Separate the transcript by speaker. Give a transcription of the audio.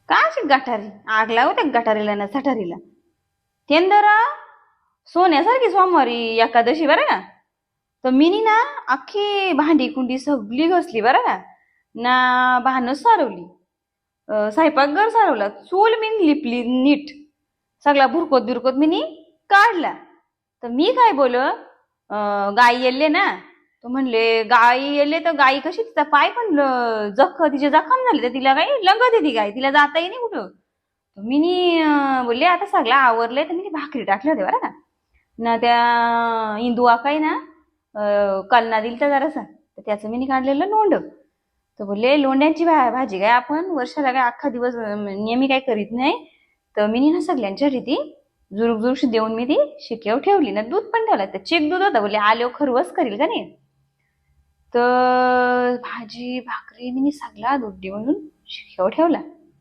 Speaker 1: काची गटारी आग लावू त्या गटारीला ना सटारीला. तेंदरा सोन्यासारखी सोमवारी एकादशी बरं का. तर मिनी ना अख्खी भांडी कुंडी सगळी घसली बरं का. ना भानच सारवली. स्वयंपाकघर सारवला. चूल मी लिपली नीट. सगळा भुरकोत बिरकोत मिनी काढला. तर मी काय बोल गाई येले ना. तर म्हणले गाई येले तर गाई कशी तिचा पाय पण तिचे जखम झाले तर तिला काही लंगत येते गाय तिला जाताही नाही कुठं. तर मिनी बोलले आता सगळं आवरलंय तर मी भाकरी टाकले होते बरं का. ना त्या इंदू आकाई ना कलना दिल तर जरासा तर त्याचं मी काढलेलं लोंड. तर बोलले लोंड्यांची भाजी काय आपण वर्षाला काय अख्खा दिवस नेहमी काय करीत नाही. तर मी ना सगळ्यांच्या रीती जुरूक जुरूक देऊन मी ती शिकेव ठेवली ना. दूध पण ठेवलं तर चेक दूध होतं. बोलले आल्यावर खरवस करील का नाही. तर भाजी भाकरी मी सगळा दूध देऊन शिकेव ठेवला.